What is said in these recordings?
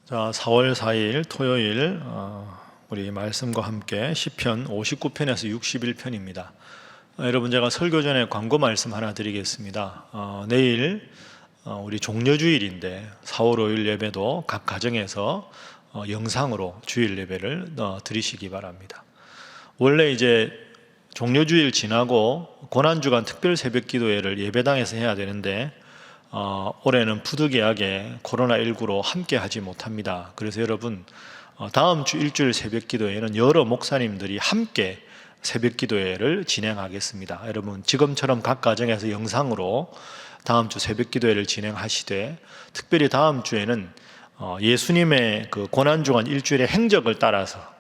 자, 4월 4일 토요일 우리 말씀과 함께 시편 59편에서 61편입니다. 여러분, 제가 설교 전에 광고 말씀 하나 드리겠습니다. 내일 우리 종려주일인데 4월 5일 예배도 각 가정에서 영상으로 주일 예배를 드리시기 바랍니다. 원래 이제 종려주일 지나고 고난주간 특별 새벽 기도회를 예배당에서 해야 되는데 올해는 부득이하게 코로나19로 함께 하지 못합니다. 그래서 여러분, 다음 주 일주일 새벽 기도회는 여러 목사님들이 함께 새벽 기도회를 진행하겠습니다. 여러분, 지금처럼 각 가정에서 영상으로 다음 주 새벽 기도회를 진행하시되, 특별히 다음 주에는 예수님의 그 고난주간 일주일의 행적을 따라서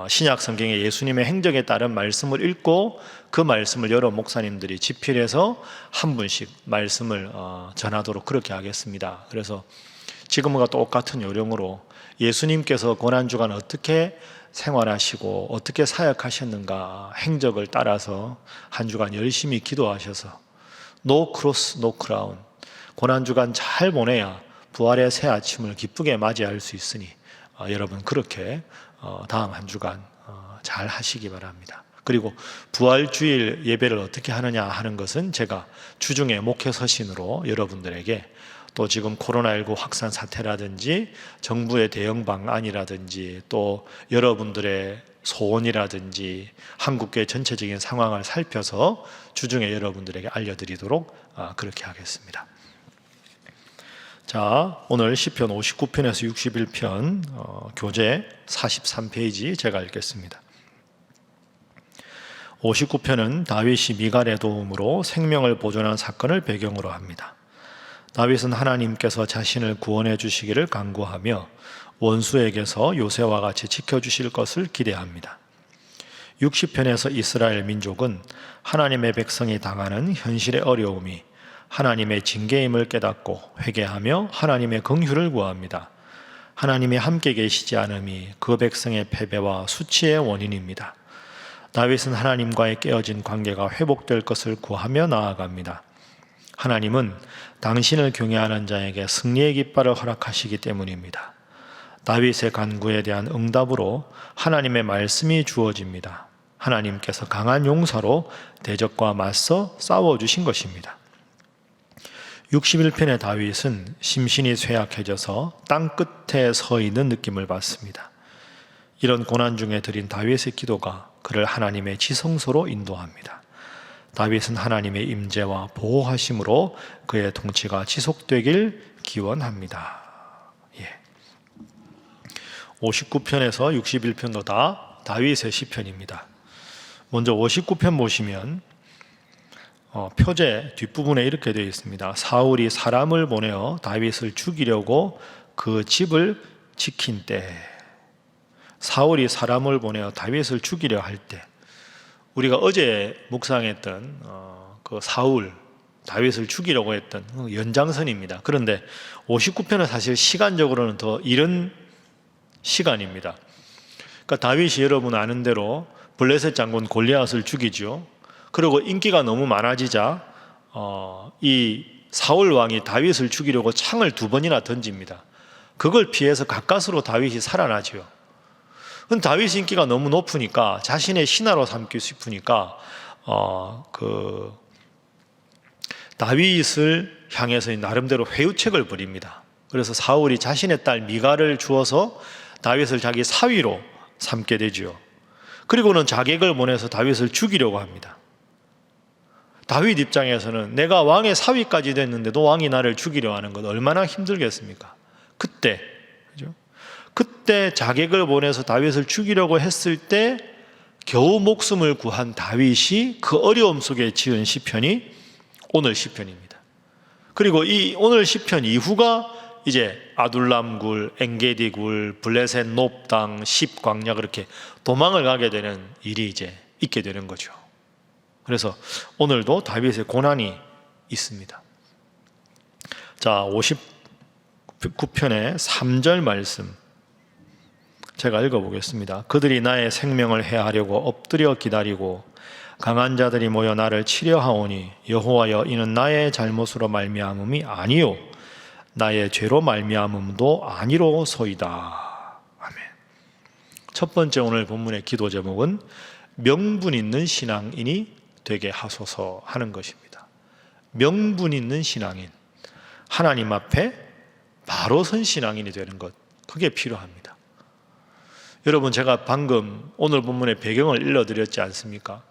신약 성경의 예수님의 행적에 따른 말씀을 읽고 그 말씀을 여러 목사님들이 집필해서 한 분씩 말씀을 전하도록 그렇게 하겠습니다. 그래서 지금과 똑같은 요령으로 예수님께서 고난주간 어떻게 생활하시고 어떻게 사역하셨는가 행적을 따라서 한 주간 열심히 기도하셔서 No cross, no crown, 고난주간 잘 보내야 부활의 새 아침을 기쁘게 맞이할 수 있으니 여러분 그렇게 다음 한 주간 잘 하시기 바랍니다. 그리고 부활주일 예배를 어떻게 하느냐 하는 것은 제가 주중에 목회 서신으로 여러분들에게, 또 지금 코로나19 확산 사태라든지 정부의 대응 방안이라든지 또 여러분들의 소원이라든지 한국교회 전체적인 상황을 살펴서 주중에 여러분들에게 알려드리도록 그렇게 하겠습니다. 자, 오늘 시편 59편에서 61편 교재 43페이지 제가 읽겠습니다. 59편은 다윗이 미갈의 도움으로 생명을 보존한 사건을 배경으로 합니다. 다윗은 하나님께서 자신을 구원해 주시기를 간구하며 원수에게서 요새와 같이 지켜주실 것을 기대합니다. 60편에서 이스라엘 민족은 하나님의 백성이 당하는 현실의 어려움이 하나님의 징계임을 깨닫고 회개하며 하나님의 긍휼을 구합니다. 하나님이 함께 계시지 않음이 그 백성의 패배와 수치의 원인입니다. 다윗은 하나님과의 깨어진 관계가 회복될 것을 구하며 나아갑니다. 하나님은 당신을 경외하는 자에게 승리의 깃발을 허락하시기 때문입니다. 다윗의 간구에 대한 응답으로 하나님의 말씀이 주어집니다. 하나님께서 강한 용사로 대적과 맞서 싸워주신 것입니다. 61편의 다윗은 심신이 쇠약해져서 땅 끝에 서 있는 느낌을 받습니다. 이런 고난 중에 드린 다윗의 기도가 그를 하나님의 지성소로 인도합니다. 다윗은 하나님의 임재와 보호하심으로 그의 통치가 지속되길 기원합니다. 59편에서 61편도 다 다윗의 시편입니다. 먼저 59편 보시면 표제 뒷부분에 이렇게 되어 있습니다. 사울이 사람을 보내어 다윗을 죽이려고 그 집을 지킨 때, 사울이 사람을 보내어 다윗을 죽이려 할 때, 우리가 어제 묵상했던 그 사울, 다윗을 죽이려고 했던 연장선입니다. 그런데 59편은 사실 시간적으로는 더 이른 시간입니다. 그러니까 다윗이 여러분 아는 대로 블레셋 장군 골리앗을 죽이죠. 그리고 인기가 너무 많아지자 이 사울 왕이 다윗을 죽이려고 창을 2번이나 던집니다. 그걸 피해서 가까스로 다윗이 살아나죠. 근데 다윗 인기가 너무 높으니까 자신의 신하로 삼기 싶으니까 다윗을 향해서 나름대로 회유책을 벌입니다. 그래서 사울이 자신의 딸 미갈을 주어서 다윗을 자기 사위로 삼게 되죠. 그리고는 자객을 보내서 다윗을 죽이려고 합니다. 다윗 입장에서는 내가 왕의 사위까지 됐는데도 왕이 나를 죽이려 하는 것 얼마나 힘들겠습니까? 그때 자객을 보내서 다윗을 죽이려고 했을 때 겨우 목숨을 구한 다윗이 그 어려움 속에 지은 시편이 오늘 시편입니다. 그리고 이 오늘 시편 이후가 이제 아둘람굴, 엔게디굴, 블레셋 놉당, 십광야 그렇게 도망을 가게 되는 일이 이제 있게 되는 거죠. 그래서 오늘도 다윗의 고난이 있습니다. 자, 59편의 3절 말씀 제가 읽어보겠습니다. 그들이 나의 생명을 해하려고 엎드려 기다리고 강한 자들이 모여 나를 치려 하오니 여호와여 이는 나의 잘못으로 말미암음이 아니요 나의 죄로 말미암음도 아니로소이다. 아멘. 첫 번째 오늘 본문의 기도 제목은 명분 있는 신앙인이 되게 하소서 하는 것입니다. 명분 있는 신앙인, 하나님 앞에 바로 선 신앙인이 되는 것, 그게 필요합니다. 여러분, 제가 방금 오늘 본문의 배경을 읽어드렸지 않습니까?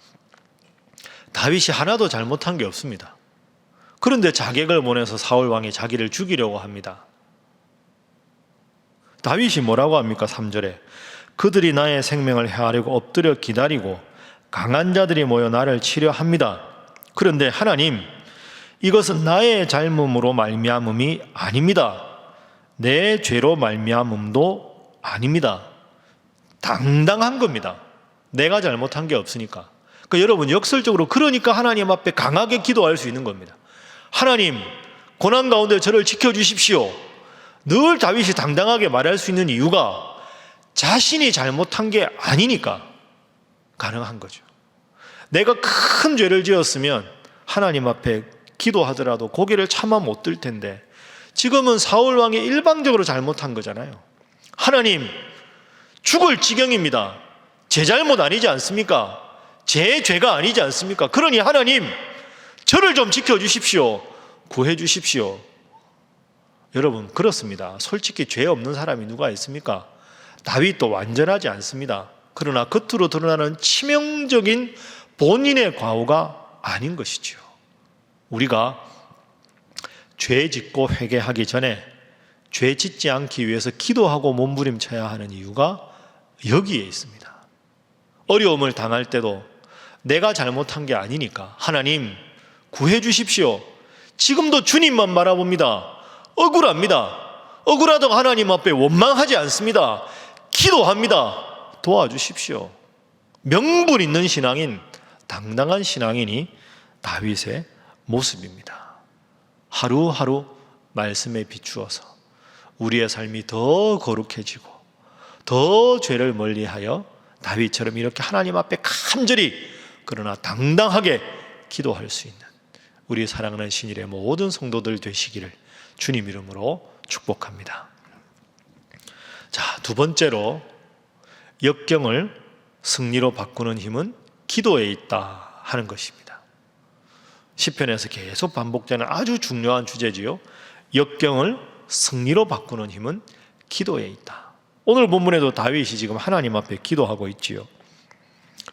다윗이 하나도 잘못한 게 없습니다. 그런데 자객을 보내서 사울 왕이 자기를 죽이려고 합니다. 다윗이 뭐라고 합니까? 3절에 그들이 나의 생명을 해하려고 엎드려 기다리고 강한 자들이 모여 나를 치려 합니다. 그런데 하나님, 이것은 나의 잘못으로 말미암음이 아닙니다. 내 죄로 말미암음도 아닙니다. 당당한 겁니다. 내가 잘못한 게 없으니까. 그러니까 여러분, 역설적으로 그러니까 하나님 앞에 강하게 기도할 수 있는 겁니다. 하나님, 고난 가운데 저를 지켜주십시오. 늘 다윗이 당당하게 말할 수 있는 이유가 자신이 잘못한 게 아니니까 가능한 거죠. 내가 큰 죄를 지었으면 하나님 앞에 기도하더라도 고개를 차마 못 들 텐데 지금은 사울 왕이 일방적으로 잘못한 거잖아요. 하나님, 죽을 지경입니다. 제 잘못 아니지 않습니까? 제 죄가 아니지 않습니까? 그러니 하나님, 저를 좀 지켜주십시오. 구해주십시오. 여러분, 그렇습니다. 솔직히 죄 없는 사람이 누가 있습니까? 다윗도 완전하지 않습니다. 그러나 겉으로 드러나는 치명적인 본인의 과오가 아닌 것이지요. 우리가 죄 짓고 회개하기 전에 죄 짓지 않기 위해서 기도하고 몸부림쳐야 하는 이유가 여기에 있습니다. 어려움을 당할 때도 내가 잘못한 게 아니니까 하나님 구해 주십시오. 지금도 주님만 바라봅니다. 억울합니다. 억울하다고 하나님 앞에 원망하지 않습니다. 기도합니다. 도와주십시오. 명분 있는 신앙인, 당당한 신앙인이 다윗의 모습입니다. 하루하루 말씀에 비추어서 우리의 삶이 더 거룩해지고 더 죄를 멀리하여 다윗처럼 이렇게 하나님 앞에 간절히 그러나 당당하게 기도할 수 있는 우리 사랑하는 신일의 모든 성도들 되시기를 주님 이름으로 축복합니다. 자, 두 번째로 역경을 승리로 바꾸는 힘은 기도에 있다 하는 것입니다. 시편에서 계속 반복되는 아주 중요한 주제지요. 역경을 승리로 바꾸는 힘은 기도에 있다. 오늘 본문에도 다윗이 지금 하나님 앞에 기도하고 있지요.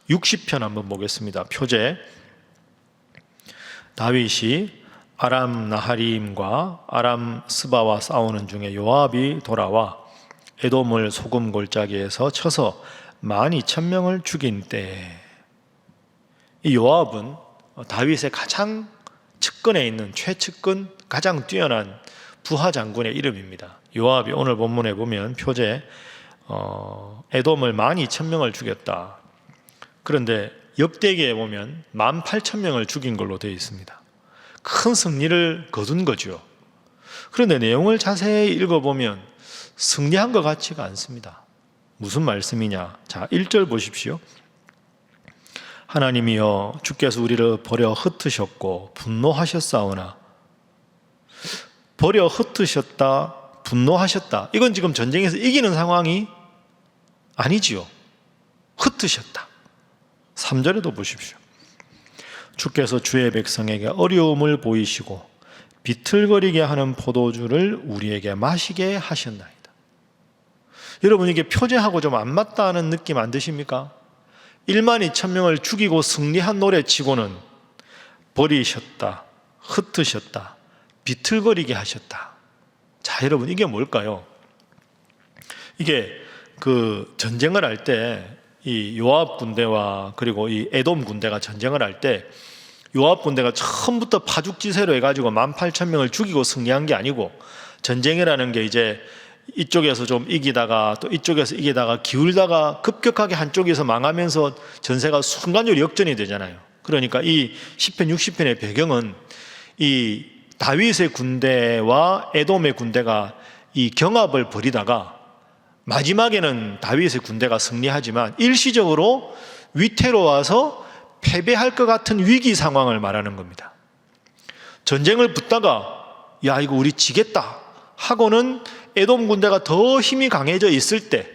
60편 한번 보겠습니다. 표제. 다윗이 아람 나하림과 아람 스바와 싸우는 중에 요압이 돌아와 에돔을 소금 골짜기에서 쳐서 12,000명을 죽인 때, 이 요압은 다윗의 가장 측근에 있는 최측근, 가장 뛰어난 부하 장군의 이름입니다. 요압이 오늘 본문에 보면 표제 에돔을 12,000명을 죽였다. 그런데 역대기에 보면 18,000명을 죽인 걸로 되어 있습니다. 큰 승리를 거둔 거죠. 그런데 내용을 자세히 읽어보면 승리한 것 같지가 않습니다. 무슨 말씀이냐? 자, 1절 보십시오. 하나님이여, 주께서 우리를 버려 흩으셨고 분노하셨사오나. 버려 흩으셨다, 분노하셨다. 이건 지금 전쟁에서 이기는 상황이 아니지요. 흩으셨다. 3절에도 보십시오. 주께서 주의 백성에게 어려움을 보이시고 비틀거리게 하는 포도주를 우리에게 마시게 하셨나이다. 여러분, 이게 표제하고 좀 안 맞다는 느낌 안 드십니까? 12,000명을 죽이고 승리한 노래치고는 버리셨다, 흩으셨다, 비틀거리게 하셨다. 자, 여러분, 이게 뭘까요? 이게 그 전쟁을 할 때 이 요압 군대와 그리고 이 에돔 군대가 전쟁을 할 때 요압 군대가 처음부터 파죽지세로 해가지고 18,000명을 죽이고 승리한 게 아니고, 전쟁이라는 게 이제 이쪽에서 좀 이기다가 또 이쪽에서 이기다가 기울다가 급격하게 한쪽에서 망하면서 전세가 순간적으로 역전이 되잖아요. 그러니까 이 시편 60편의 배경은 이 다윗의 군대와 에돔의 군대가 이 경합을 벌이다가 마지막에는 다윗의 군대가 승리하지만 일시적으로 위태로워서 패배할 것 같은 위기 상황을 말하는 겁니다. 전쟁을 붙다가 야, 이거 우리 지겠다, 하고는 에돔 군대가 더 힘이 강해져 있을 때,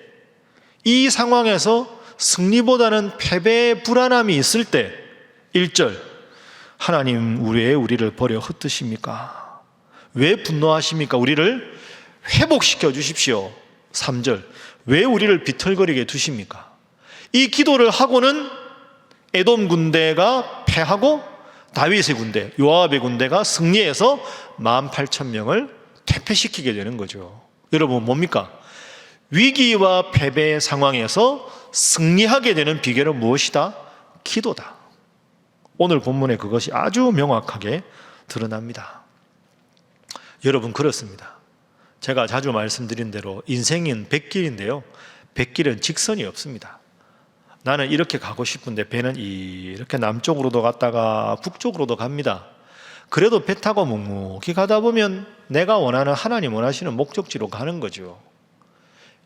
이 상황에서 승리보다는 패배의 불안함이 있을 때 1절, 하나님 왜 우리를 버려 흩으십니까? 왜 분노하십니까? 우리를 회복시켜 주십시오. 3절, 왜 우리를 비틀거리게 두십니까? 이 기도를 하고는 에돔 군대가 패하고 다윗의 군대, 요압의 군대가 승리해서 18,000명을 퇴폐시키게 되는 거죠. 여러분 뭡니까? 위기와 패배의 상황에서 승리하게 되는 비결은 무엇이다? 기도다. 오늘 본문에 그것이 아주 명확하게 드러납니다. 여러분 그렇습니다. 제가 자주 말씀드린 대로 인생은 백길인데요, 백길은 직선이 없습니다. 나는 이렇게 가고 싶은데 배는 이렇게 남쪽으로도 갔다가 북쪽으로도 갑니다. 그래도 배 타고 묵묵히 가다 보면 내가 원하는, 하나님 원하시는 목적지로 가는 거죠.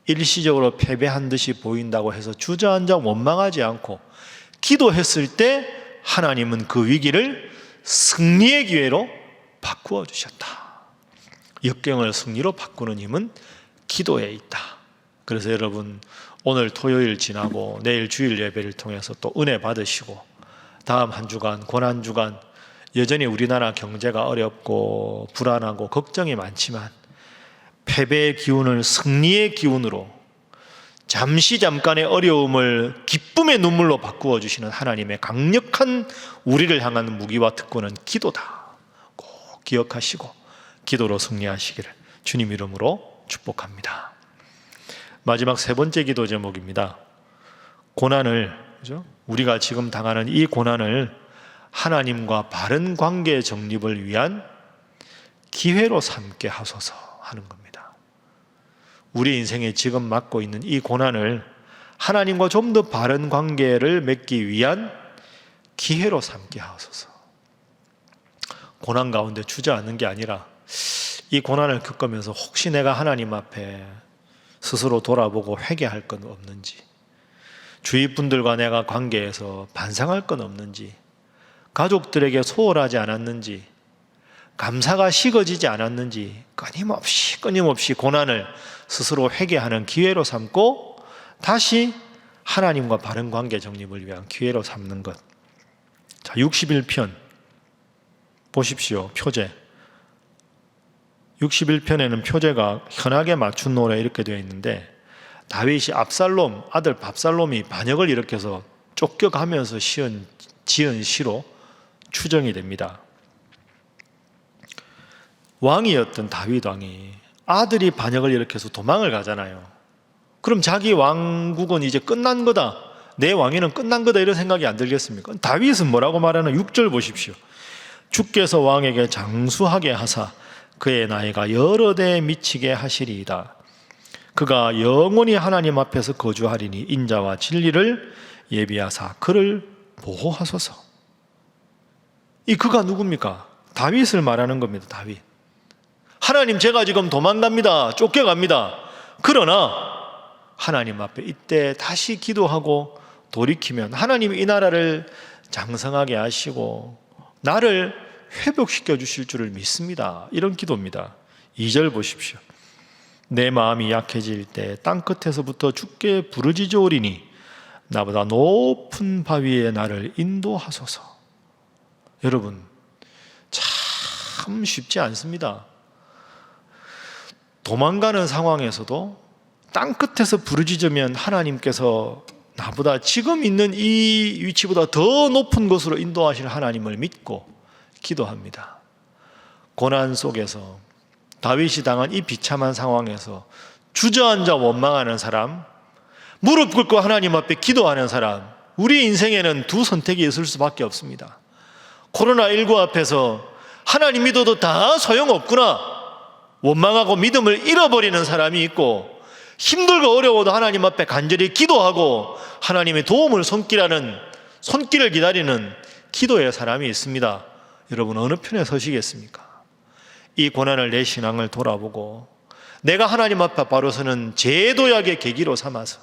일시적으로 패배한 듯이 보인다고 해서 주저앉아 원망하지 않고 기도했을 때 하나님은 그 위기를 승리의 기회로 바꾸어 주셨다. 역경을 승리로 바꾸는 힘은 기도에 있다. 그래서 여러분 오늘 토요일 지나고 내일 주일 예배를 통해서 또 은혜 받으시고 다음 한 주간, 고난 주간, 여전히 우리나라 경제가 어렵고 불안하고 걱정이 많지만 패배의 기운을 승리의 기운으로, 잠깐의 어려움을 기쁨의 눈물로 바꾸어 주시는 하나님의 강력한 우리를 향한 무기와 특권은 기도다. 꼭 기억하시고 기도로 승리하시기를 주님 이름으로 축복합니다. 마지막 세 번째 기도 제목입니다. 고난을, 그죠? 우리가 지금 당하는 이 고난을 하나님과 바른 관계 정립을 위한 기회로 삼게 하소서 하는 겁니다. 우리 인생에 지금 맡고 있는 이 고난을 하나님과 좀 더 바른 관계를 맺기 위한 기회로 삼게 하소서. 고난 가운데 주저앉는 게 아니라 이 고난을 겪으면서 혹시 내가 하나님 앞에 스스로 돌아보고 회개할 건 없는지, 주위 분들과 내가 관계에서 반성할 건 없는지, 가족들에게 소홀하지 않았는지, 감사가 식어지지 않았는지 끊임없이 고난을 스스로 회개하는 기회로 삼고 다시 하나님과 바른 관계 정립을 위한 기회로 삼는 것. 자, 61편 보십시오. 표제 61편에는 표제가 현악에 맞춘 노래 이렇게 되어 있는데, 다윗이 압살롬, 아들 밥살롬이 반역을 일으켜서 쫓겨가면서 지은 시로 추정이 됩니다. 왕이었던 다윗 왕이 아들이 반역을 일으켜서 도망을 가잖아요. 그럼 자기 왕국은 이제 끝난 거다, 내 왕위는 끝난 거다, 이런 생각이 안 들겠습니까? 다윗은 뭐라고 말하나? 6절 보십시오. 주께서 왕에게 장수하게 하사 그의 나이가 여러 대 미치게 하시리이다. 그가 영원히 하나님 앞에서 거주하리니 인자와 진리를 예비하사 그를 보호하소서. 이 그가 누굽니까? 다윗을 말하는 겁니다. 다윗. 하나님, 제가 지금 도망갑니다, 쫓겨갑니다. 그러나 하나님 앞에 이때 다시 기도하고 돌이키면 하나님이 이 나라를 장성하게 하시고 나를 회복시켜 주실 줄을 믿습니다. 이런 기도입니다. 2절 보십시오. 내 마음이 약해질 때 땅끝에서부터 주께 부르짖어오리니 나보다 높은 바위에 나를 인도하소서. 여러분, 참 쉽지 않습니다. 도망가는 상황에서도 땅끝에서 부르짖으면 하나님께서 나보다 지금 있는 이 위치보다 더 높은 곳으로 인도하실 하나님을 믿고 기도합니다. 고난 속에서 다윗이 당한 이 비참한 상황에서 주저앉아 원망하는 사람, 무릎 꿇고 하나님 앞에 기도하는 사람, 우리 인생에는 두 선택이 있을 수밖에 없습니다. 코로나19 앞에서 하나님 믿어도 다 소용없구나 원망하고 믿음을 잃어버리는 사람이 있고, 힘들고 어려워도 하나님 앞에 간절히 기도하고 하나님의 도움을 손길을 기다리는 기도의 사람이 있습니다. 여러분, 어느 편에 서시겠습니까? 이 고난을, 내 신앙을 돌아보고 내가 하나님 앞에 바로 서는 재도약의 계기로 삼아서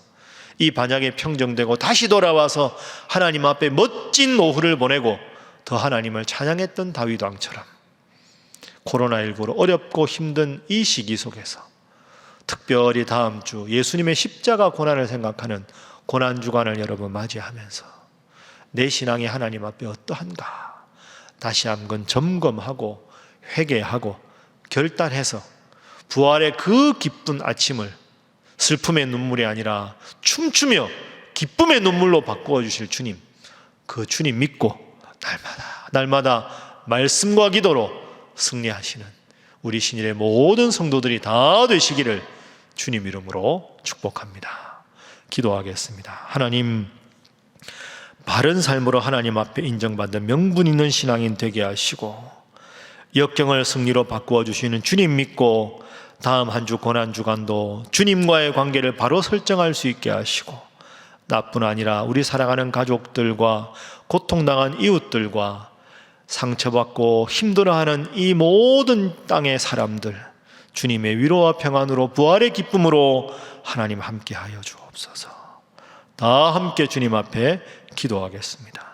이 반역에 평정되고 다시 돌아와서 하나님 앞에 멋진 오후를 보내고 더 하나님을 찬양했던 다윗 왕처럼 코로나19로 어렵고 힘든 이 시기 속에서 특별히 다음 주 예수님의 십자가 고난을 생각하는 고난주간을 여러분 맞이하면서 내 신앙이 하나님 앞에 어떠한가 다시 한번 점검하고 회개하고 결단해서 부활의 그 기쁜 아침을 슬픔의 눈물이 아니라 춤추며 기쁨의 눈물로 바꾸어 주실 주님, 그 주님 믿고 날마다 말씀과 기도로 승리하시는 우리 신일의 모든 성도들이 다 되시기를 주님 이름으로 축복합니다. 기도하겠습니다. 하나님, 바른 삶으로 하나님 앞에 인정받는 명분 있는 신앙인 되게 하시고 역경을 승리로 바꾸어 주시는 주님 믿고 다음 한 주 고난주간도 주님과의 관계를 바로 설정할 수 있게 하시고 나뿐 아니라 우리 사랑하는 가족들과 고통당한 이웃들과 상처받고 힘들어하는 이 모든 땅의 사람들 주님의 위로와 평안으로 부활의 기쁨으로 하나님 함께하여 주옵소서. 다 함께 주님 앞에 기도하겠습니다.